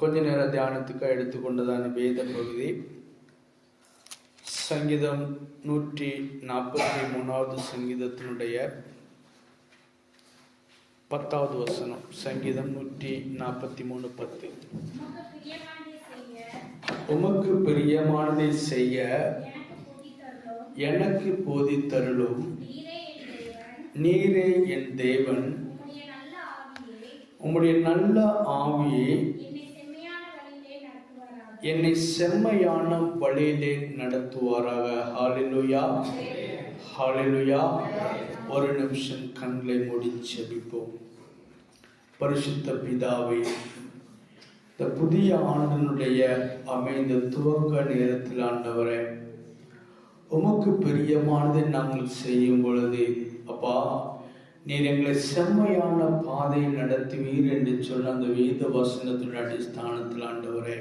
கொஞ்ச நேர தியானத்துக்கு எடுத்துக்கொண்டதான வேத பகுதி சங்கீதம் 143வது சங்கீதத்தினுடைய 10வது வசனம். சங்கீதம் 143:10. உமக்கு பிரியமானதை செய்ய எனக்கு போதித்தருளும். நீரே என் தேவன், உம்முடைய நல்ல ஆவியே என்னை செம்மையான வழியிலே நடத்துவாராக. ஹல்லேலூயா, ஹல்லேலூயா. ஒரு நிமிஷம் கண்களை மூடி ஜெபிப்போம். பரிசுத்த பிதாவே, இந்த புதிய ஆண்டினுடைய அமைந்த துவக்க நேரத்தில் ஆண்டவரே, உமக்கு பிரியமானதை நாங்கள் செய்யும் பொழுது அப்பா, நீர் எங்களை செம்மையான பாதையை நடத்துவீர் என்று சொன்ன அந்த வேத வசனத்தின் அடிஸ்தானத்தில் ஆண்டவரே,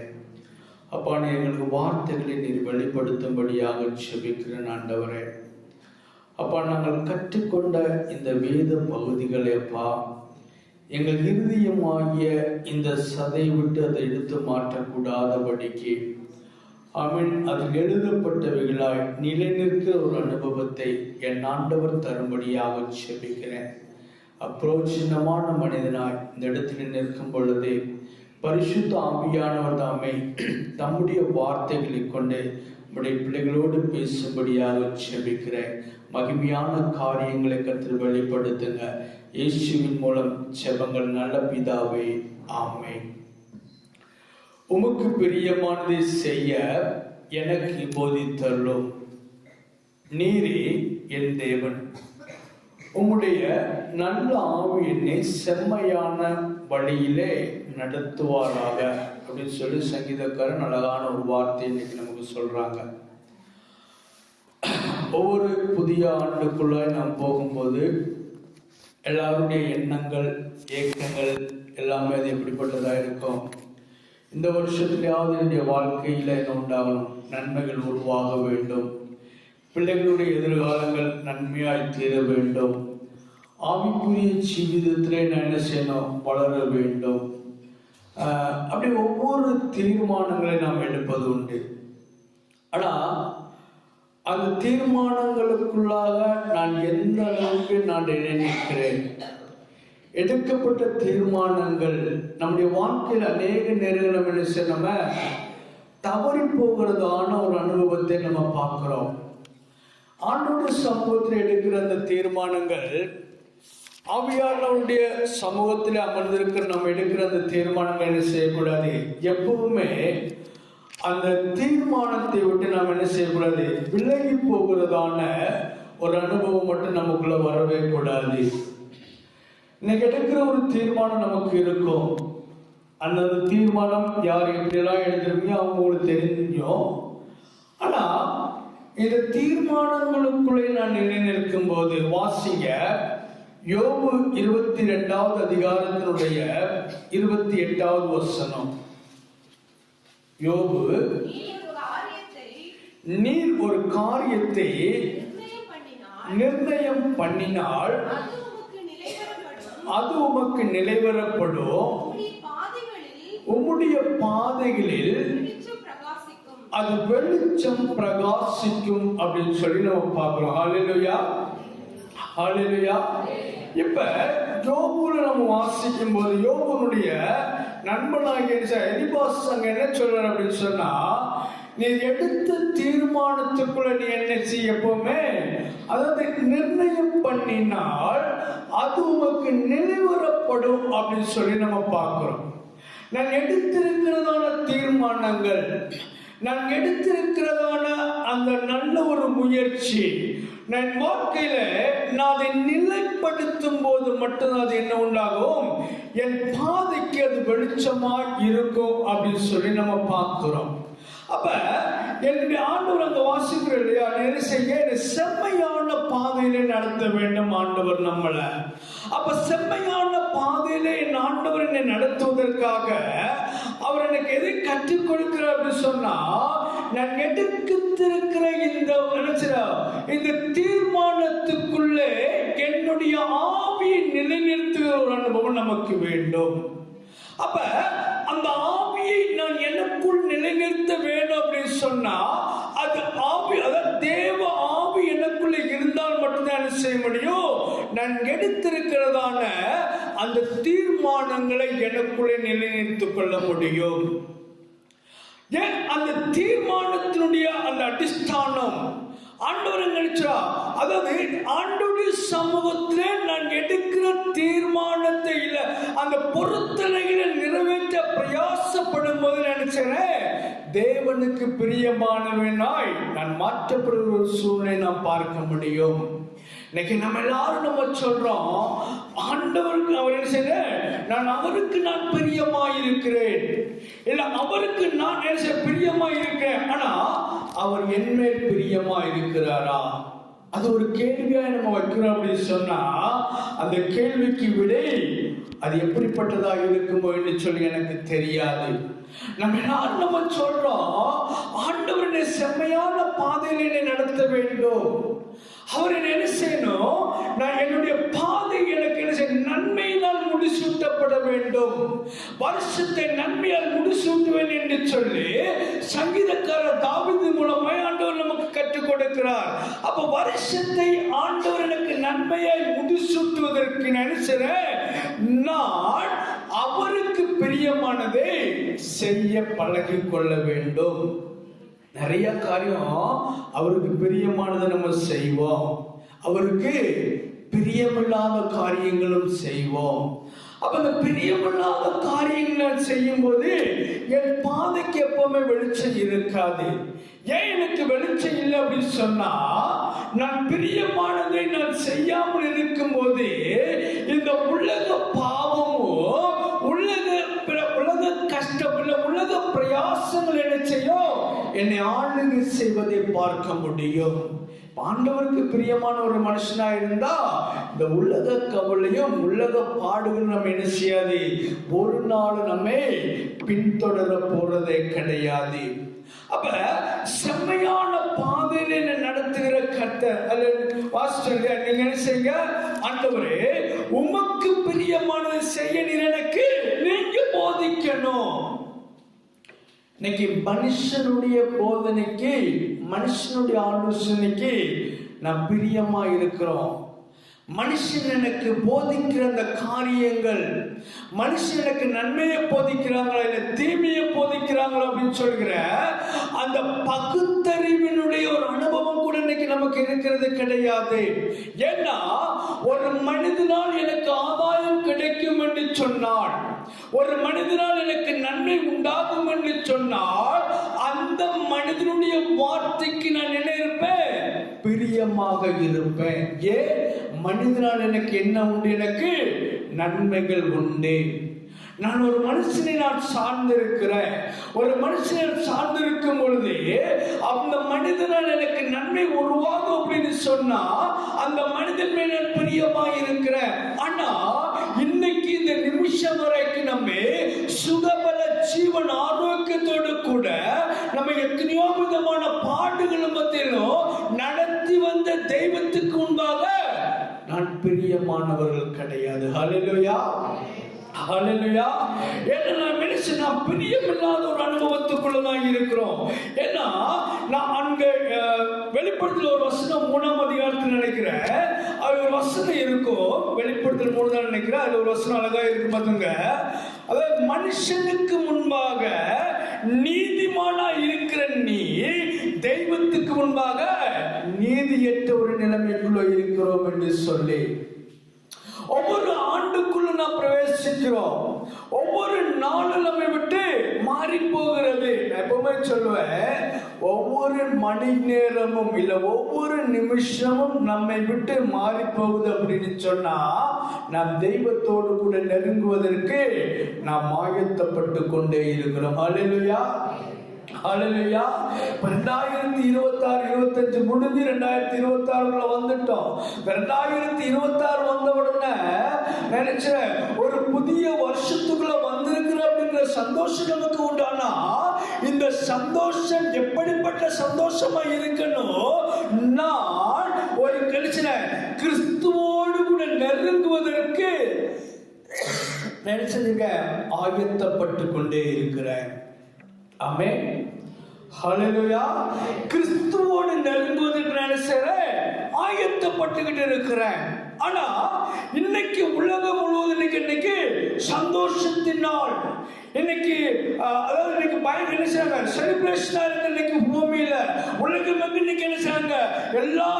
அப்பா, நீ எங்களுக்கு வார்த்தைகளை நீர் வெளிப்படுத்தும்படியாக ஜெபிக்கிறேன் ஆண்டவரே. அப்பா, நாங்கள் கற்றுக்கொண்ட இந்த வேத பகுதிகளை அப்பா, எங்கள் இருதயமாகிய இந்த சதை விட்டு அதை எடுத்து மாற்றக்கூடாதபடிக்கு ஆமென், அதில் எழுதப்பட்டவைகளாய் நிலைநிற்கிற ஒரு அனுபவத்தை என் ஆண்டவர் தரும்படியாக ஜெபிக்கிறேன். அப்பிரோஜனமான மனிதனாய் இந்த இடத்தில் நிற்கும் பொழுது பரிசுத்த ஆவியானவர் தாமே தம்முடைய வார்த்தைகளை கொண்டு நம்முடைய பிள்ளைகளோடு பேசும்படியாக ஜெபிக்கிறேன். மகிமையான காரியங்களை கர்த்தர் வெளிப்படுத்துங்க. இயேசுவின் மூலம் ஜெபங்கள் நல்ல பிதாவே, ஆமென். உமக்கு பிரியமானதை செய்ய எனக்கு போதித்தருளும். நீரே என் தேவன், உம்முடைய நல்ல ஆவி என்னை செம்மையான வழியிலே நடத்துவாராக அப்படின்னு சொல்லி சங்கீதக்காரன் அழகான ஒரு வார்த்தை இன்னைக்கு நமக்கு சொல்றாங்க. ஒவ்வொரு புதிய ஆண்டுக்குள்ளாய் நாம் போகும்போது எல்லாருடைய எண்ணங்கள், ஏக்கங்கள் எல்லாமே அது எப்படிப்பட்டதா இருக்கும். இந்த வருஷத்திலாவது என்னுடைய வாழ்க்கையில் என்ன உண்டாகணும்? நன்மைகள் உருவாக வேண்டும். பிள்ளைகளுடைய எதிர்காலங்கள் நன்மையாய் தீர வேண்டும். ஆவிக்குரிய ஜீவிதத்திலே நான் என்ன செய்யணும்? வளர வேண்டும். அப்படி ஒவ்வொரு தீர்மானங்களை நாம் எடுப்பது உண்டு. ஆனால் அந்த தீர்மானங்களுக்குள்ளாக நான் எந்த அளவுக்கு நான் நினைக்கிறேன், எடுக்கப்பட்ட தீர்மானங்கள் நம்முடைய வாழ்க்கையில் அநேக நேரங்கள் நம்ம தவறி போகிறதான ஒரு அனுபவத்தை நம்ம பார்க்கிறோம். ஆண்டவருடைய சமூகத்தில் எடுக்கிற அந்த தீர்மானங்கள், ஆவியானவருடைய சமூகத்தில் அமர்ந்திருக்கிற நம்ம எடுக்கிற அந்த தீர்மானங்கள் என்ன செய்யக்கூடாது? எப்பவுமே அந்த தீர்மானத்தை விட்டு நாம் என்ன செய்யக்கூடாது? விலகி போகிறதான ஒரு அனுபவம் மட்டும் நமக்குள்ள வரவே கூடாது. இன்னைக்கு எடுக்கிற ஒரு தீர்மானம் நமக்கு இருக்கும். அந்த தீர்மானம் யார் எப்படியெல்லாம் எடுக்கிறீங்க அவங்களுக்கு தெரியும். ஆனா இந்த தீர்மானங்களுக்குள்ளே நான் நிலைநிற்கும் போது வாசிங்க, யோபு 22வது அதிகாரத்தினுடைய 28வது வசனம். யோபு, நீர் ஒரு காரியத்தை நிர்ணயம் பண்ணினால் அது உமக்கு நிலைவரப்படும். உம்முடைய பாதைகளில் அது வெளிச்சம் பிரகாசிக்கும் அப்படின்னு சொல்லி நம்ம பார்க்கிறோம். ஹல்லேலூயா, ஹல்லேலூயா. இப்ப யோபுல நம்ம வாசிக்கும் போது யோபுனுடைய நண்பனாகிய எலிபாஸ் அங்க என்ன சொல்றாரு அப்படின்னு சொன்னா, நீ எடுத்த தீர்மானத்துக்குள்ள நீ என்ன செய்ய எப்பவுமே அதாவது நிர்ணயம் பண்ணினால் அது உமக்கு நிலைவரப்படும் அப்படின்னு சொல்லி நம்ம பார்க்கிறோம். நான் எடுத்திருக்கிறதான தீர்மானங்கள், நான் எடுத்திருக்கிறதான அந்த நல்ல ஒரு முயற்சி, நான் வாழ்க்கையில நான் அதை நிலைப்படுத்தும் போது மட்டும்தான் அது என்ன உண்டாகும்? என் பாதைக்கு அது வெளிச்சமா இருக்கும் அப்படின்னு சொல்லி நம்ம பார்க்கிறோம். அப்ப என்னுடைய ஆண்டவர் அங்க வாசிக்கிற இல்லையா, என்ன செய்ய? செம்மையான பாதையிலே நடத்த வேண்டும் ஆண்டவர் நம்மளை. அப்ப செம்மையான பாதையிலே என் ஆண்டவர் என்னை நடத்துவதற்காக அவர் எனக்கு எதை கற்றுக் கொடுக்கிறார் அப்படின்னு சொன்னா, நான் எடுத்திருக்கிற இந்த தீர்மானத்துக்குள்ளே என்னுடைய ஆவியை நிலைநிறுத்துகிற ஒரு அனுபவம் நமக்கு வேண்டும். அப்ப அந்த ஆவியை சொன்னா அது ஆவி, அதாவது தேவ ஆவி எனக்குள்ள இருந்தால் மட்டும்தான் என்ன செய்ய முடியும், நான் எடுத்திருக்கிறதான அந்த தீர்மானங்களை எனக்குள்ளே நிலைநிறுத்திக் கொள்ள முடியும். ஏன் அந்த தீர்மானத்தினுடைய அந்த அடிஸ்தானம் ஆண்டவர் நினைச்சா, அதாவது ஆண்டவருடைய சமூகத்திலே நான் எடுக்கிற தீர்மானத்தை இல்ல அந்த பொருத்தனைகளை நிறைவேற்ற பிரயாசப்படும் போது நினைச்சேன் தேவனுக்கு பிரியமானவனாய் நான் மாற்றப்படுகிற ஒரு சூழ்நிலை நாம் பார்க்க முடியும். இன்னைக்கு நம்ம எல்லாரும் நம்ம சொல்றோம் ஆண்டவருக்கு அவர் என்ன செய்ய, நான் அவருக்கு நான் பிரியமாயிருக்கிறேன், இல்ல அவருக்கு நான் என்ன பிரியமாயிருக்கிறேன், ஆனா அவர் என் மேல் பிரியமா இருக்கிறாரா? அது ஒரு கேள்வியா நம்ம வைக்கிறோம் அப்படின்னு சொன்னா அந்த கேள்விக்கு விடை அது எப்படிப்பட்டதா இருக்குமோ என்று சொல்லி எனக்கு தெரியாது. நம்ம எல்லாரும் நம்ம சொல்றோம் ஆண்டவருடைய செம்மையான பாதையில என்னை நடத்த வேண்டும், அவர் என்ன செய்யணும், நான் என்னுடைய பாதை எனக்கு என்ன செய்ய நன்மையினால் முடிசூட்டப்பட வேண்டும், வருஷத்தை நன்மையால் முடிசூட்டுவேன் என்று சொல்லி சங்கீதக்காரர் தாவீது மூலமாய் ஆண்டவர் நமக்கு கற்றுக் கொடுக்கிறார். அப்ப வருஷத்தை ஆண்டவர் எனக்கு நன்மையாய் முடிசூட்டுவதற்கு நினைக்கிறேன் நான் அவருக்கு பிரியமானதை செய்ய பழகி கொள்ள வேண்டும். நிறைய காரியம் அவருக்கு பிரியமானதை நம்ம செய்வோம், அவருக்கு பிரியமில்லாத காரியங்களும் செய்வோம். அப்ப அந்த பிரியமில்லாத காரியங்கள் செய்யும் போது என் பாதைக்கு எப்பவுமே வெளிச்சம் இருக்காது. ஏன் எனக்கு வெளிச்சம் இல்லை அப்படின்னு சொன்னா நான் பிரியமானதை நான் செய்யாமல் இருக்கும் போது இந்த உலக பாவமும் உலக கஷ்டம் உலக பிரயாசங்கள் என்ன செய்யும், என்னை ஆளுகை செய்வதை பார்க்க முடியும். ஆண்டவருக்கு பிரியமான ஒரு மனுஷனா இருந்தா இந்த உலக கவலையும் உலக பாடுகளும் நம்ம என்ன செய்யாது, ஒரு நாள் நம்ம பின்தொடர போறதே கிடையாது. அப்ப செம்மையான பாதையில என்ன நடத்துகிற கர்த்தர் நீங்க என்ன செய்ய, ஆண்டவரே உமக்கு பிரியமானதை செய்ய நீர் எனக்கு நீங்க போதிக்கணும். இன்னைக்கு மனுஷனுடைய போதனைக்கு மனுஷனுடைய ஆலோசனைக்கு நான் பிரியமா இருக்கிறோம். மனுஷன் எனக்கு போதிக்கிற அந்த காரியங்கள், மனுஷன் எனக்கு நன்மையை போதிக்கிறாங்களா இல்ல தீமையை போதிக்கிறாங்களா அப்படின்னு சொல்கிற அந்த பகுத்தறிவினுடைய ஒரு அனுபவம் கூட இன்னைக்கு நமக்கு இருக்கிறது கிடையாது. ஏன்னா ஒரு மனிதனால் எனக்கு ஆதாயம் கிடைக்கும் என்று சொன்னாள், ஒரு மனிதனால் எனக்கு நன்மை உண்டாகும் என்று சொன்னால் அந்த மனிதனுடைய வார்த்தைக்கு நான் என்ன இருப்பேன், பிரியமாக இருப்பேன். ஏன், மனிதனால் எனக்கு என்ன உண்டு, எனக்கு நன்மைகள் உண்டு. நான் ஒரு மனுஷனை நான் சார்ந்திருக்கிறேன், ஒரு மனுஷனை சார்ந்திருக்கும் பொழுது அந்த மனிதனால் எனக்கு நன்மை உருவாகும் அப்படின்னு சொன்னா அந்த மனிதன் மேல் நான் பிரியமாக இருக்கிறேன். ஆனா இன்னைக்கு இந்த நிமிஷம் வரைக்கும் நம்ம சுகபல ஜீவன் ஆரோக்கியத்தோடு கூட நம்ம எத்தனையோ விதமான பாடுகளும் மத்தியிலும் நடத்தி வந்த தெய்வத்துக்கு முன்பாக நான் பிரியமானவர்கள் கிடையாது. ஹல்லேலூயா, ஹல்லேலூயா. ஏன்னா நான் மனுஷன் நான் பிரியமில்லாத ஒரு அனுபவத்துக்குள்ளதான் இருக்கிறோம். ஏன்னா நான் அங்க வெளிப்படுத்தல் ஒரு வசனம் 3ஆம் அதிகாரத்தில் நினைக்கிறேன், அது ஒரு வசனம் இருக்கும், வெளிப்படுத்தல் 3 தான் நினைக்கிறேன், அது ஒரு வசனம் அழகா இருக்கு பாத்துங்க. அதாவது மனுஷனுக்கு முன்பாக நீதிமானா இருக்கிற நீ தெய்வத்துக்கு முன்பாக நீதியற்ற ஒரு நிலைமைக்குள்ள இருக்கிறோம் என்று சொல்லி ஒவ்வொரு ஆண்டுக்குள்ள நாம் பிரவேசிக்கிறோம். ஒவ்வொரு நாளும் நம்மை விட்டு மாறி போகிறது. நான் எப்பவுமே சொல்லுவேன், ஒவ்வொரு மணி நேரமும் இல்ல ஒவ்வொரு நிமிஷமும் நம்மை விட்டு மாறி போகுது அப்படின்னு சொன்னா நாம் தெய்வத்தோடு கூட நெருங்குவதற்கு நாம் ஆயத்தப்பட்டு கொண்டே இருக்கிறோம். ஹல்லேலூயா, ஹல்லேலூயா. 2026-25 முடிஞ்சு 2026 வந்துட்டோம். 2026 வந்த உடனே நினைச்சேன் ஒரு புதிய வருஷத்துக்குள்ள வந்திருக்கிற அப்படிங்கிற சந்தோஷம் நமக்கு உண்டானா இந்த சந்தோஷம் எப்படிப்பட்ட சந்தோஷமா இருக்கணும், நான் ஒரு கழிச்சின கிறிஸ்துவோடு கூட நெருங்குவதற்கு நினைச்சதுங்க ஆயத்தப்பட்டு கொண்டே இருக்கிறேன். ஆமென். ஹல்லேலூயா. கிறிஸ்துவோடு நெருங்குவதற்கு நான் ஆயத்தப்பட்டுக்கிட்டு இருக்கிறேன். ஆனா இன்னைக்கு உலகம் முழுவதும் இன்னைக்கு சந்தோஷத்தின் நாள். இன்னைக்கு அதாவது இன்னைக்கு பயன் என்ன செய்றாங்க, செலிப்ரேஷனா இருக்கு. இன்னைக்கு பூமியில உலகம் இன்னைக்கு என்ன செய்றாங்க, எல்லா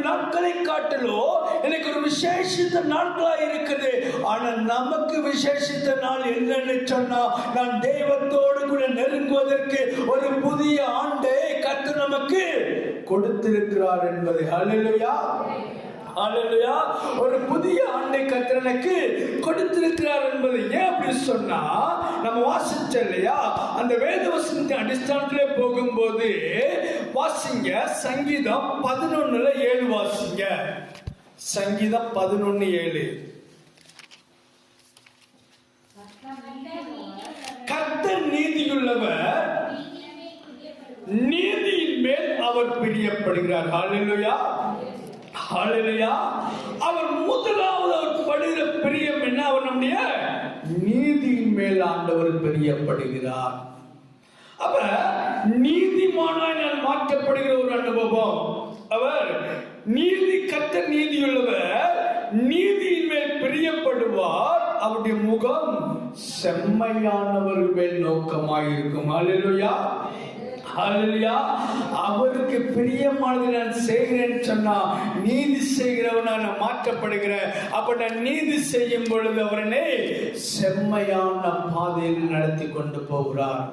நாட்களை காட்டிலும் இன்னைக்கு ஒரு விசேஷித்த நாட்களா இருக்குது. ஆனா நமக்கு விசேஷித்த நாள் என்னன்னு சொன்னா, நாம் தெய்வத்தோடு கூட நெருங்குவதற்கு ஒரு புதிய ஆண்டை கர்த்தர் நமக்கு கொடுத்திருக்கிறார் என்பது. ஹல்லேலூயா, ஹல்லேலூயா. ஒரு புதிய ஆண்டை கர்த்தர் எனக்கு கொடுத்திருக்கிறார் என்பது. ஏன் அப்படி சொன்னா, நம்ம வாசிச்ச இல்லையா, அந்த வேத வசனத்தின் அடிஸ்தானத்திலே போகும்போது வாசிங்க, சங்கீதம் 11:7 வாசிங்க. சங்கீதம் 11:7. கர்த்தர் நீதியுள்ளவர், நீதியின் மேல் அவர் பிரியப்படுகிறார். ஹல்லேலூயா, ஹல்லேலூயா. அவர் முதலாவது அவர் படுகிற பிரியம் என்ன, அவர் நம்முடைய நீதியின் மேல் ஆண்டவர் பிரியப்படுகிறார். அப்ப நீதிமானாய் நான் மாற்றப்படுகிற ஒரு அனுபவம். அவர் நீதி, கர்த்தர் நீதியுள்ளவர், நீதியின் மேல் பிரியப்படுவார். அவருடைய முகம் செம்மையானவர் மேல் நோக்கமாயிருக்கும். ஹல்லேலூயா, ஹல்லேலூயா. அவருக்கு பிரியமானது நான் செய்கிறேன்னு சொன்னா, நீதி செய்கிறவனா நான் மாற்றப்படுகிறேன். அப்ப நான் நீதி செய்யும் பொழுது அவரனை செம்மையான பாதையில் நடத்தி கொண்டு போகிறார்.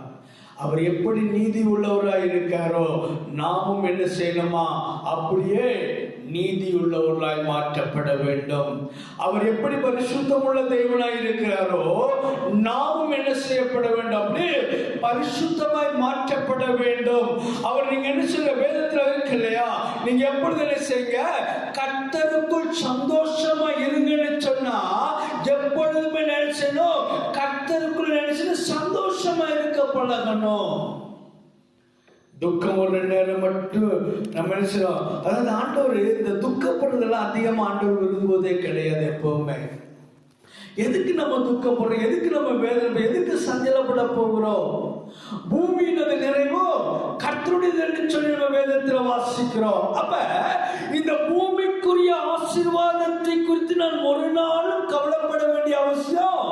அவர் எப்படி நீதி உள்ளவராய் இருக்காரோ, நாமும் என்ன செய்யணுமா, அப்படியே நீதி உள்ளவர்களாய் மாற்றப்பட வேண்டும். அவர் எப்படி பரிசுத்தம் உள்ள தேவனாய் இருக்கிறாரோ, நாமும் என்ன செய்யப்பட வேண்டும், அப்படி பரிசுத்தமாய் மாற்றப்பட வேண்டும். அவர் நீங்க என்ன சொல்ல, வேதத்துல இருக்கு இல்லையா, நீங்க எப்பொழுது என்ன செய்யுங்க, கர்த்தருக்குள் சந்தோஷமா இருங்கன்னு சொன்னா, எப்பொழுதுமே நினைச்சணும் கர்த்தருக்குள் நினைச்சு சந்தோஷமா இருக்க பழகணும். துக்கம் ஒரு நேரம் மட்டும் நம்ம நினைச்சோம். அதாவது ஆண்டவர் இந்த துக்கப்படுறதெல்லாம் அதிகமா ஆண்டவர் விரும்புவதே கிடையாது. எப்பவுமே எதுக்கு நம்ம துக்கப்படுறோம், எதுக்கு நம்ம வேதனை, எதுக்கு சஞ்சலப்பட போகிறோம்? பூமியினது நிறைவோ கர்த்தருடையது சொல்லி நம்ம வேதத்துல வாசிக்கிறோம். அப்ப இந்த பூமிக்குரிய ஆசீர்வாதத்தை குறித்து நான் ஒரு நாளும் கவலைப்பட வேண்டிய அவசியம்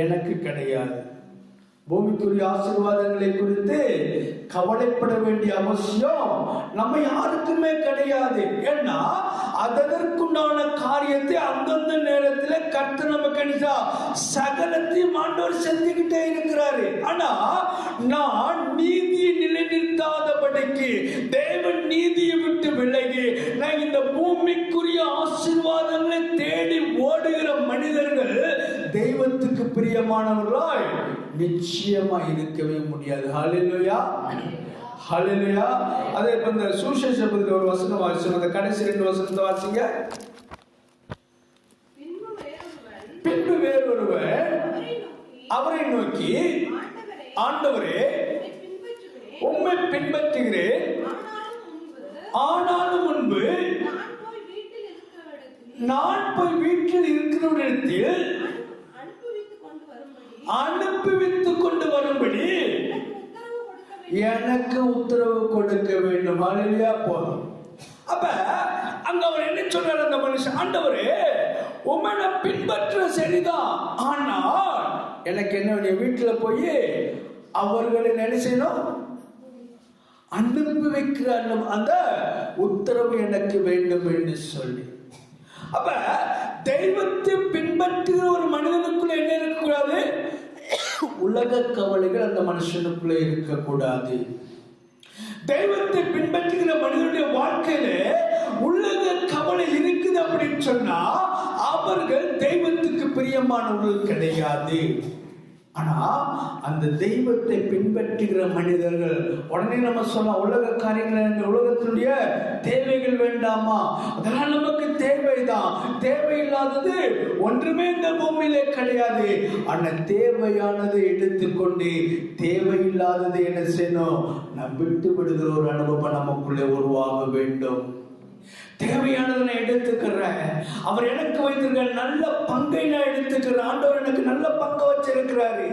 எனக்கு கிடையாது. பூமிக்குரிய ஆசீர்வாதங்களை குறித்து கவலைப்பட வேண்டிய அவசியம் நம்ம யாருக்குமே கிடையாது. ஏன்னா அதற்குண்டான காரியத்தை அந்தந்த நேரத்தில் கர்த்தர் நமக்கு சகலத்தையும் ஆண்டவர் செஞ்சுக்கிட்டே இருக்கிறாரு. ஆனா நான் நீதியை நிலைநிறுத்தாதபடிக்கு, தேவன் நீதியை விட்டு விலகி நான் இந்த பூமிக்குரிய ஆசீர்வாதங்களை தேடி ஓடுகிற மனிதர்கள் தெய்வத்துக்கு பிரியமானவர்களாய் நிச்சயமா இருக்கவே முடியாது. ஹல்லேலூயா, ஹல்லேலூயா. அதே இப்ப இந்த சுவிசேஷத்துல ஒரு வசனம் வாசிச்சோம், அந்த கடைசி 2 வசனத்தை வாசிங்க. பின்பு வேறொருவன் அவரை நோக்கி, ஆண்டவரே உம்மை பின்பற்றுகிறேன், ஆனாலும் முன்பு நான் போய் வீட்டில் இருக்கிறவரிடத்தில் அனுப்பிவித்துக் கொண்டு வரும்படி எனக்கு உத்தரவு கொடுக்க வேண்டும். ஹல்லேலூயா. போதும். அப்ப அங்க அவர் என்ன சொல்றாரு அந்த மனுஷன், ஆண்டவரே உம்மை நான் பின்பற்ற சரிதான், ஆனால் எனக்கு என்ன, வீட்டுல போய் அவர்களை நினைச்சேனும் அனுப்பி வைக்கிற அந்த உத்தரவு எனக்கு வேண்டும் என்று சொல்லி. அப்ப தெய்வத்தை பின்பற்றுகிற ஒரு மனிதனுக்குள்ள என்ன இருக்கக்கூடாது, உலக கவலைகள் அந்த மனுஷனுக்குள்ள இருக்கக்கூடாது. தெய்வத்தை பின்பற்றுகிற மனிதனுடைய வாழ்க்கையில உலக கவலை இருக்குது அப்படின்னு சொன்னா அவர்கள் தெய்வத்துக்கு பிரியமானவர்கள் கிடையாது. ஆனா அந்த தெய்வத்தை பின்பற்றுகிற மனிதர்கள் உடனே நம்ம சொன்ன உலக காரியங்கள், உலகத்தினுடைய தேவைகள் வேண்டாமா, அதெல்லாம் நமக்கு தேவைதான். தேவையில்லாதது ஒன்றுமே இந்த பூமியிலே கிடையாது. ஆனா தேவையானதை எடுத்துக்கொண்டு தேவையில்லாதது என்ன செய்யணும், நாம் விட்டு விடுகிற ஒரு அனுபவம் நமக்குள்ளே உருவாக வேண்டும். தேவையானதை நான் எடுத்துக்கிறேன். அவர் எனக்கு வைத்திருக்கிற நல்ல பங்கை நான் எடுத்துக்கிறேன். ஆண்டவர் எனக்கு நல்ல பங்கை வச்சிருக்கிறாரு.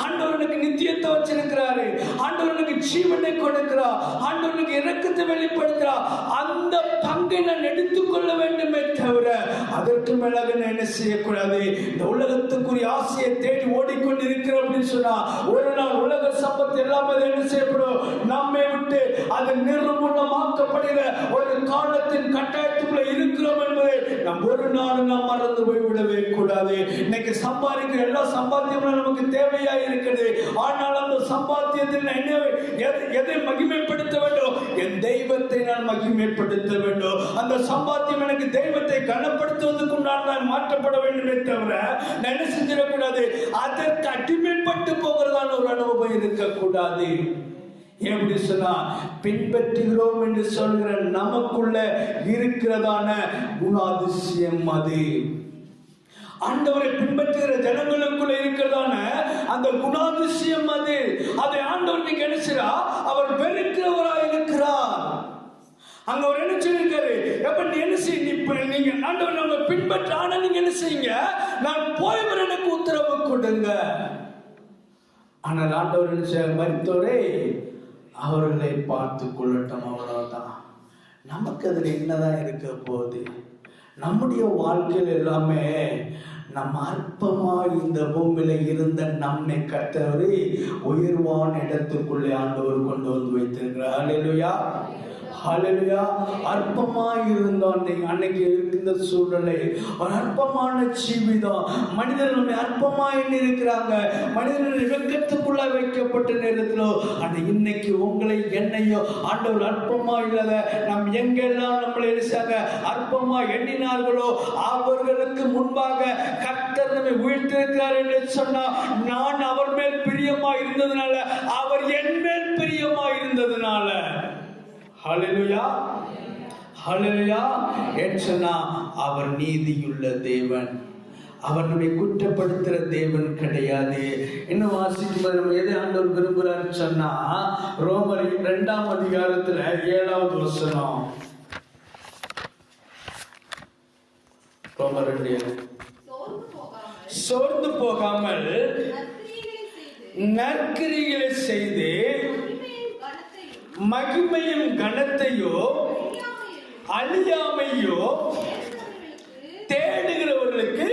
ஆண்டவர் எனக்கு நித்தியத்தை வச்சிருக்கிறாரு. ஆண்டவர் எனக்கு ஜீவனை கொடுக்கிறார். ஆண்டவர் எனக்கு இரக்கத்தை வெளிப்படுத்துகிறார். அந்த பங்கை நான் எடுத்துக்கொள்ள வேண்டுமே தவிர அதற்கு மேலாக நான் என்ன செய்யக்கூடாது. இந்த உலகத்துக்குரிய ஆசையை தேடி ஓடிக்கொண்டு இருக்கிறோம் அப்படின்னு சொன்னா ஒரு நாள் உலக சம்பத்து எல்லாமே என்ன செய்யப்படும், நம்மை விட்டு அது நிர்மூலமாக்கப்படுகிற ஒரு காலத்தின் கட்டாயத்துக்குள்ள இருக்கிறோம் என்பதை நாம் ஒரு நாள் நாம் மறந்து போய்விடவே கூடாது. இன்னைக்கு சம்பாதிக்கிற எல்லா சம்பாத்தியமும் நமக்கு தேவையா இருக்கிறது. ஆனால் அந்த சம்பாத்தியத்தில் எதை மகிமைப்படுத்த வேண்டும்? என் தெய்வத்தை நான் மகிமைப்படுத்த வேண்டும். அந்த சம்பாத்தியம் எனக்கு தெய்வத்தை கனப்படுத்துவதற்கு நான் மாற்றப்பட வேண்டுமே தவிர நான் என்ன செஞ்சிடக்கூடாது, அதற்கு அடிமைப்பட்டு போகிறதான ஒரு அனுபவம் இருக்கக்கூடாது. எப்படி சொன்னா பின்பற்றுகிறோம் என்று சொல்கிற நமக்குள்ள இருக்கிறதான குணாதிசயம் அது. ஆண்டவரை பின்பற்றுகிற ஜனங்களுக்குள்ள இருக்கிறதான அந்த குணாதிசயம் அது. அதை ஆண்டவர் நீங்க நினைச்சா அவர் வெறுக்கிறவராக இருக்கிறார். அங்க அவர் என்ன சொல்லிருக்காரு, எப்ப நீ என்ன செய்ய, நீங்க ஆண்டவர் நம்ம பின்பற்ற, ஆனா நீங்க என்ன செய்யுங்க, நான் போய் வர எனக்கு உத்தரவு கொடுங்க. ஆனால் ஆண்டவர் என்ன செய்ய, மரித்தோரே அவர்களை பார்த்து கொள்ளட்டும், அவ்வளவுதான். நமக்கு அதில் என்னதான் இருக்க போகுது? நம்முடைய வாழ்க்கையில் எல்லாமே நம்ம அற்பமாய் இந்த பூமியில இருந்த நம்மை கர்த்தர் உயர்வான இடத்துக்குள்ளே ஆண்டவர் கொண்டு வந்து வைத்திருக்கிறார். ஹல்லேலூயா, ஹல்லேலூயா. அற்பமாய் இருந்தோம் அன்னைக்கு இருந்த சூழ்நிலை, ஒரு அற்பமான ஜீவிதம். மனிதர் நம்ம அற்பமாய் இருக்கிறாங்க. மனிதர்கள் வெட்கத்துக்குள்ள வைக்கப்பட்ட நேரத்திலோ அந்த இன்னைக்கு உங்களை என்னையோ ஆண்டவர் அற்பமா இல்லாத நம் எங்கெல்லாம் நம்மளை எழுசாங்க அற்பமா எண்ணினார்களோ அவர்களுக்கு முன்பாக கர்த்தர் நம்மை வீழ்த்திருக்கிறார் என்று சொன்னா, நான் அவர் மேல் பிரியமா இருந்ததுனால, அவர் என் மேல் பிரியமா இருந்ததுனால, ஹல்லேலூயா, ஹல்லேலூயா என்று சொன்னா அவர் நீதியுள்ள தேவன். அவர் நம்மை குற்றப்படுத்துற தேவன் கிடையாது. இன்னும் வாசிக்கும்போது நம்ம எதை ஆண்டவர் விரும்புகிறான்னு சொன்னா, ரோமர் 2ஆம் அதிகாரத்துல 7வது வசனம். ரோமர் 2:7. சோர்ந்து போகாமல் நற்கிரிகளை செய்து மகிமையும் கனத்தையோ அழியாமையோ தேடுகிறவர்களுக்கு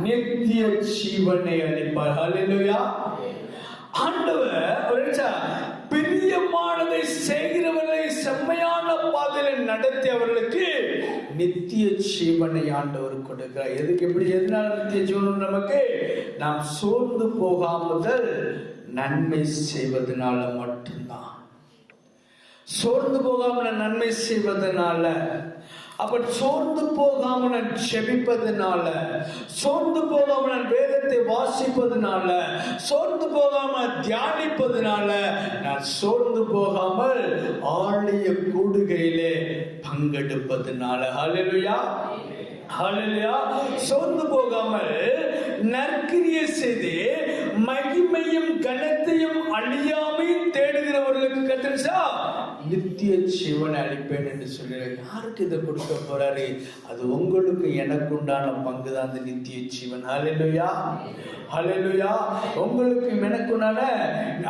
நித்திய ஜீவனை அளிப்பார். ஹல்லேலூயா. ஆண்டவர் பிரியமானதை செய்கிறவர்களை செம்மையான பாதையில் நடத்தி அவர்களுக்கு நித்திய ஜீவனை ஆண்டவர் கொடுக்கிறார். எதுக்கு, எப்படி, எதனால நித்திய ஜீவன்? நமக்கு நாம் சோர்ந்து போகாமல் நன்மை செய்வதனால மட்டும்தான். சோர்ந்து போகாமல் நன்மை செய்வதனால, அப்ப சோர்ந்து போகாமல் நான் செபிப்பதனால, சோர்ந்து போகாமல் நான் வேதத்தை வாசிப்பதனால, சோர்ந்து போகாமல் தியானிப்பதனால, நான் சோர்ந்து போகாமல் ஆலய கூடுகையிலே பங்கெடுப்பதனால, ஹல்லேலூயா, ஹல்லேலூயா. சோர்ந்து போகாமல் நற்கிரியை செய்து மகிமையும் கனத்தையும் அழியாமையும் தேடுகிறவர்களுக்கு கர்த்தர் நித்திய ஜீவனை அளிப்பேன் என்று சொல்கிறார். யாருக்கு இதை கொடுக்க போறாரு? அது உங்களுக்கு எனக்கு உண்டான பங்கு தான் அந்த நித்திய ஜீவன். ஹல்லேலூயா, ஹல்லேலூயா. உங்களுக்கு எனக்குனால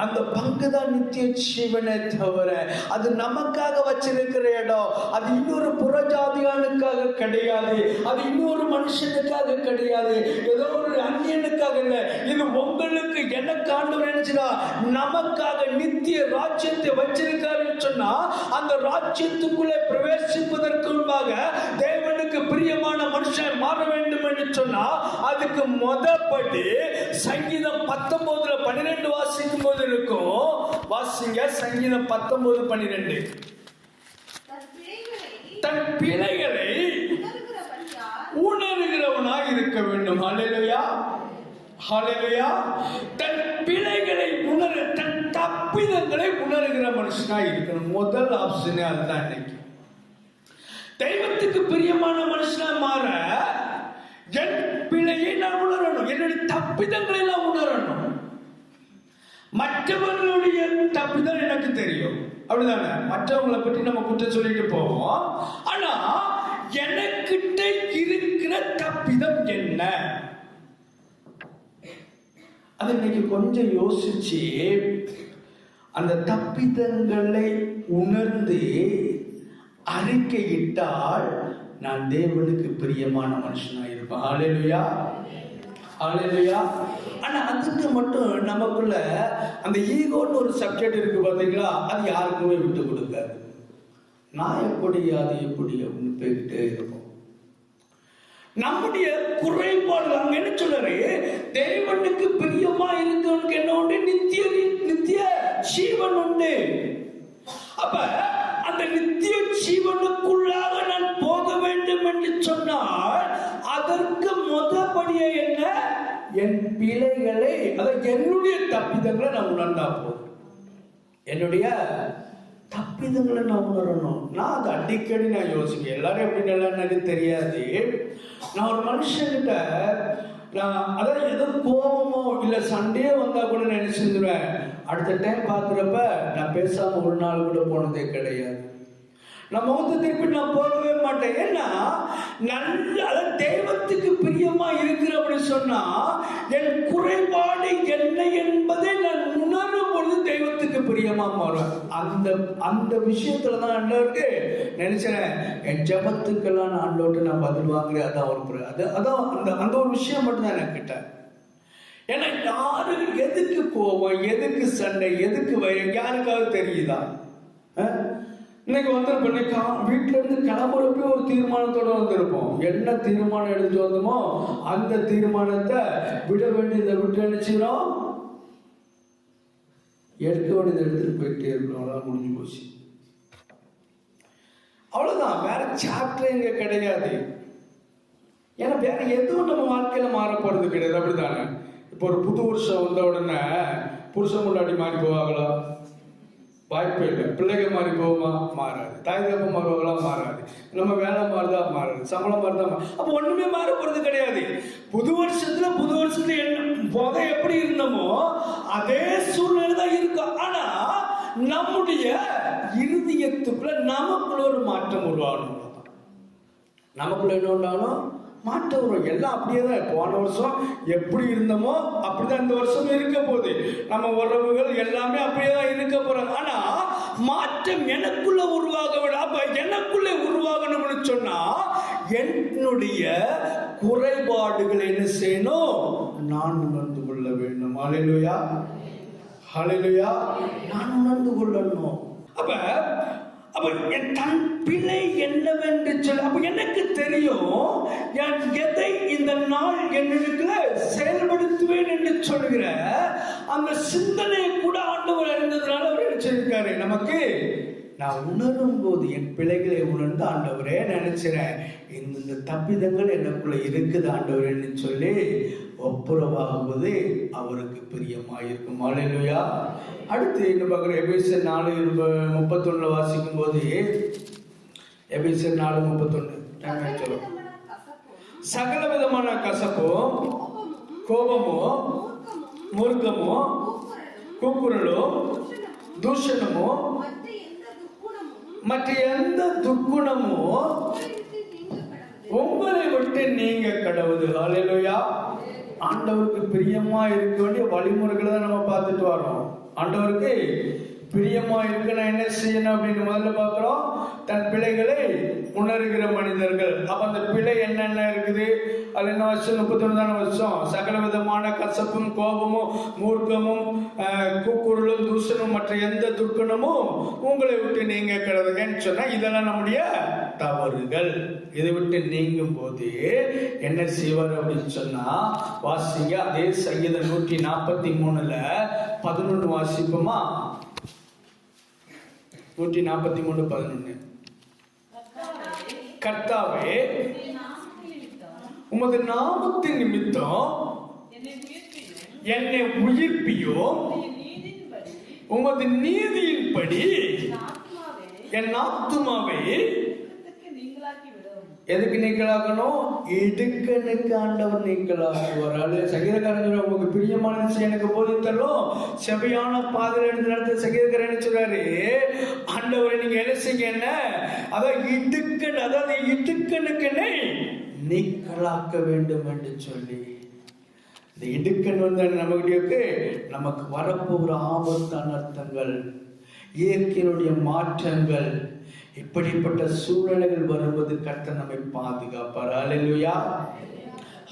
அந்த பங்கு தான் நித்திய ஜீவனை தவிர அது நமக்காக வச்சிருக்கிற இடம். அது இன்னொரு புறஜாதியானுக்காக கிடையாது. அது இன்னொரு மனுஷனுக்காக கிடையாது. ஏதோ ஒரு அந்நியனுக்காக இல்லை. இது உங்களுக்கு எனக்கு ஆண்டவர் நினைச்சா நமக்காக நித்திய ராஜ்யத்தை வச்சிருக்காருன்னு சொன்னா, அந்த ராஜ்யத்துக்குள்ளே பிரவேசிப்பதற்கு முன்பாக தேவனுக்கு பிரியமான மனுஷன் மாற வேண்டும் என்று சொன்னா, அதுக்கு முதற்படி சங்கீதம் 19:12 வாசிக்கும் போது இருக்கும். வாசிங்க சங்கீதம் 19:12. தன் பிழைகளை உணர்கிறவனாக இருக்க வேண்டும். ஹல்லேலூயா, ஹல்லேலூயா. தன் பிழைகளை உணர, தன் தப்பிதங்களை உணர்கிற மனுஷனாக இருக்கணும். முதல் ஆப்ஷனே அதுதான். இன்னைக்கு தெய்வத்துக்கு பிரியமான மனுஷனா மாற என் பிழையை நான் உணரணும், என்னுடைய தப்பிதங்களை நான் உணரணும். மற்றவர்களுடைய தப்புதான் எனக்கு தெரியும், அப்படிதானே? மற்றவங்களை பற்றி நம்ம குற்றம் சொல்லிட்டு போவோம். ஆனா எனக்கிட்ட இருக்கிற தப்பிதம் என்ன, அது இன்னைக்கு கொஞ்சம் யோசிச்சு அந்த தப்பிதங்களை உணர்ந்து அறிக்கையிட்டால் நான் தேவனுக்கு பிரியமான மனுஷனா இருப்பேன். ஹல்லேலூயா, ஹல்லேலூயா. ஆனா அதுக்கு மட்டும் நமக்குள்ள அந்த ஈகோன்னு ஒரு சப்ஜெக்ட் இருக்கு பாத்தீங்களா, அது யாருக்குமே விட்டு கொடுக்காது. நான் எப்படி அது எப்படி அப்படின்னு போய்கிட்டே இருப்போம். நம்முடைய குறைபாடு அங்க என்ன சொல்றாரு, தேவனுக்கு பிரியமா இருக்கவனுக்கு என்ன உண்டு, நித்திய நித்திய ஜீவன் உண்டு. அப்ப அந்த நித்திய ஜீவனுக்குள்ளாக நான் போக வேண்டும் என்று சொன்னால் அதற்கு முதற்படியே என்ன, என் பிழைகளை, அதாவது என்னுடைய தப்பிதங்களை நான் உணர்ந்தா போதும். என்னுடைய தப்பிதங்களை நான் உணரணும். நான் அதை அடிக்கடி நான் யோசிக்கிறேன். எல்லாரும் எப்படி எனக்கு தெரியாது. நான் ஒரு மனுஷன்கிட்ட அதாவது எதோ கோபமோ இல்லை சண்டையோ வந்தா கூட நினைச்சிருந்துருவேன். அடுத்த டைம் பார்க்குறப்ப நான் பேசாம ஒரு நாள் கூட போனதே கிடையாது. நான் முகத்தை திருப்பி நான் போகவே மாட்டேன். ஏன்னா நல்ல அதாவது தெய்வத்துக்கு பிரியமா இருக்கிற அப்படின்னு சொன்னா என் குறைபாடு என்ன என்பதை நான் உணரும் பொழுது தெய்வத்துக்கு பிரியமா மாறுவேன். அந்த அந்த விஷயத்துலதான் ஆண்டவருக்கு நினைச்சேன், என் ஜபத்துக்கெல்லாம் ஆண்டவர்கிட்ட நான் பதில் வாங்குறேன். அதான் ஒரு அதான் அந்த அந்த ஒரு விஷயம் மட்டும்தான் எனக்கு கிட்ட. ஏன்னா யாருக்கு எதுக்கு கோபம், எதுக்கு சண்டை, எதுக்கு வயிறு யாருக்காவது தெரியுதா? இன்னைக்கு வந்திருப்போம், வீட்டுல இருந்து கிளம்புறப்ப ஒரு தீர்மானத்தோட வந்திருப்போம். என்ன தீர்மானம் எடுத்து வந்தோமோ அந்த தீர்மானத்தை விட வேண்டியதை விட்டு நினைச்சிடும், எடுக்க வேண்டியதை எடுத்துட்டு போயிட்டே இருக்கணும். அவ்வளவுதான், முடிஞ்சு போச்சு. அவ்வளவுதான், வேற சாப்டர் இங்க கிடையாது. ஏன்னா வேற எதுவும் நம்ம வாழ்க்கையில மாற போறது கிடையாது, அப்படித்தானே? இப்போ ஒரு புது வருஷம் வந்த உடனே புருஷன் முன்னாடி மாறி போவாங்களா? வாய்ப்பே இல்லை. பிள்ளைகள் மாறி போகுமா? மாறாது. தாய் தப்ப மாறுவாங்களா? மாறாது. நம்ம வேலை மாறுதா? மாறாது. சம்பளம் மாறுதா? அப்போ ஒண்ணுமே மாற போறது கிடையாது. புது வருஷத்துல என்ன போக எப்படி இருந்தோமோ அதே சூழ்நிலை தான் இருக்கும். ஆனா நம்முடைய இருதயத்துக்குள்ள நமக்குள்ள ஒரு மாற்றம் உருவாகணும். நமக்குள்ள என்ன உண்டாகணும்? மாற்றம் வரும். எல்லாம் அப்படியே தான். போன வருஷம் எப்படி இருந்தோமோ அப்படிதான் இந்த வருஷம் இருக்க போகுது. நம்ம உறவுகள் எல்லாமே அப்படியே தான் இருக்க போறாங்க. ஆனா மாற்றம் எனக்குள்ள உருவாக விட. அப்ப எனக்குள்ள உருவாகணும்னு சொன்னா என்னுடைய குறைபாடுகள் என்ன செய்யணும்? நான் உணர்ந்து கொள்ள வேண்டும். ஹல்லேலூயா, ஹல்லேலூயா. நான் உணர்ந்து கொள்ளணும். அப்ப என் தன் பிழை என்னவென்று சொல்ல, அப்ப எனக்கு தெரியும் எதை இந்த நாள் என்னிடத்துல செயல்படுத்துவேன் என்று சொல்கிற அந்த சிந்தனையை கூட ஆண்டவர் அறிந்ததுனால அவர் நினைச்சிருக்காரு நமக்கு. நான் உணரும் போது என் பிழைகளை உணர்ந்து, ஆண்டவரே நினைச்சிறேன் இந்த தப்பிதங்கள் எனக்குள்ள இருக்குது ஆண்டவரேன்னு சொல்லி ஒப்புரவாகுவது அவருக்கு பிரியமாயிருக்கும். ஹல்லேலூயா. அடுத்து என்ன பார்க்குற, எபேசியர் 4:31 வாசிக்கும் போது, எபேசியர் 4:31 சொல்லும், சகல விதமான கசப்பும் கோபமும் மூர்க்கமும் கூக்குரலும் தூஷணமும் மற்ற எந்த துர்க்குணமும் உங்களை விட்டு நீங்க கடவுது. ஹல்லேலூயா. ஆண்டவருக்கு பிரியமா இருக்க வேண்டிய வழிமுறைகளை தான் நம்ம பார்த்துட்டு வரோம். ஆண்டவருக்கு பிரியமா இருக்க நான் என்ன செய்யணும் அப்படின்னு முதல்ல பார்க்கிறோம். தன் பிழைகளை உணர்கிற மனிதர்கள். அப்ப அந்த பிழை என்னென்ன இருக்குது? அது என்ன வருஷம்? 31 வருஷம். சகல விதமான கசப்பும் கோபமும் மூர்க்கமும் கூக்குரலும் தூஷணமும் மற்ற எந்த துர்க்குணமும் உங்களை விட்டு நீங்க கிடதுங்கன்னு சொன்னா இதெல்லாம் நம்முடைய தவறுகள். இதை விட்டு நீங்கும் போது என்ன செய்வார் அப்படின்னு சொன்னா, வாசிங்க அதே சங்கீதம் 143 11 வாசிப்போமா? 143:11. கர்த்தாவே உமது நாமத்தின் நிமித்தம் என்னை உயிர்ப்பியும் உமது நீதியின்படி என் ஆத்துமாவை எதுக்கு நீக்கலாக்கணும்? இடுக்கனுக்கு ஆண்டவர் நீக்கலாக்குவார். சங்கீதக்காரன் உங்களுக்கு பிரியமான விஷயம் எனக்கு போதித்தரும், செவையான பாதையில் எடுத்து நடத்த சங்கீதக்காரன் என்ன சொல்றாரு? ஆண்டவரை நீங்க என்ன செய்ய, என்ன அதாவது இடுக்கன், அதாவது இடுக்கனுக்கு நீக்கலாக்க வேண்டும் என்று சொல்லி, இந்த இடுக்கன் வந்து நமக்கு வரப்போகிற ஆபத்தான அர்த்தங்கள், இயற்கையினுடைய மாற்றங்கள், இப்படிப்பட்ட சூழ்நிலைகள் வருவது கர்த்தர் நம்மை பாதுகாப்பார். ஹல்லேலூயா,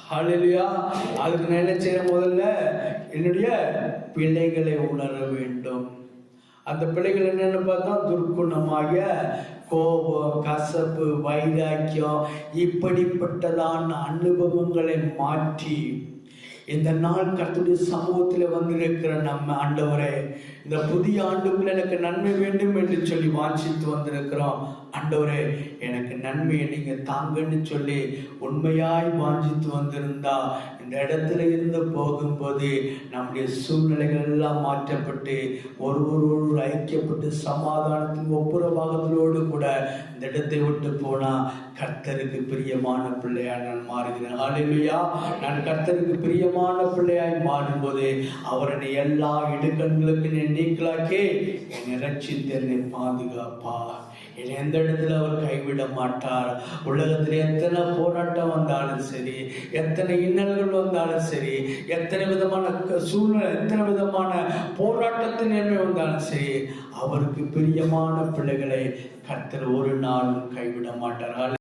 ஹல்லேலூயா. அதுக்கு நான் என்ன செய்ய, முதல்ல என்னுடைய பிள்ளைகளை உணர வேண்டும். அந்த பிள்ளைகள் என்னன்னு பார்த்தா, துர்க்குணமாகிய கோபம், கசப்பு, வைராக்கியம், இப்படிப்பட்டதான அனுபவங்களை மாற்றி இந்த நாள் கர்த்தருடைய சமூகத்தில் வந்திருக்கிற நம்ம ஆண்டவரே, இந்த புதிய ஆண்டுக்குள்ள எனக்கு நன்மை வேண்டும் என்று சொல்லி வாஞ்சித்து வந்திருக்கிறோம். ஆண்டவரே, எனக்கு நன்மையை நீங்க தாங்கன்னு சொல்லி உண்மையாய் வாஞ்சித்து வந்திருந்தா, இந்த இடத்துல இருந்து போகும்போது நம்முடைய சூழ்நிலைகள் எல்லாம் மாற்றப்பட்டு ஒருவரோடு ஐக்கியப்பட்டு சமாதானத்தின் ஒப்புரவாகத்தோடு கூட இந்த இடத்தை விட்டு போனா கர்த்தருக்கு பிரியமான பிள்ளையாய் நான் மாறுகிறேன். ஹல்லேலூயா. நான் கர்த்தருக்கு பிரியமான பிள்ளையாய் மாறும்போது அவருடைய எல்லா இடுக்கண்களுக்கு நீக்கலாக்கி என்னை ரட்சித்து என்னை பாதுகாப்பார். என்னை எந்த இடத்துல அவர் கைவிட மாட்டார். உலகத்தில் எத்தனை போராட்டம் வந்தாலும் சரி, எத்தனை இன்னல்கள் வந்தாலும் சரி, எத்தனை விதமான சூழ்நிலை, எத்தனை விதமான போராட்டத்தின் நன்மை வந்தாலும் சரி, அவருக்கு பிரியமான பிள்ளைகளை கர்த்தர் ஒரு நாளும் கைவிட மாட்டார்.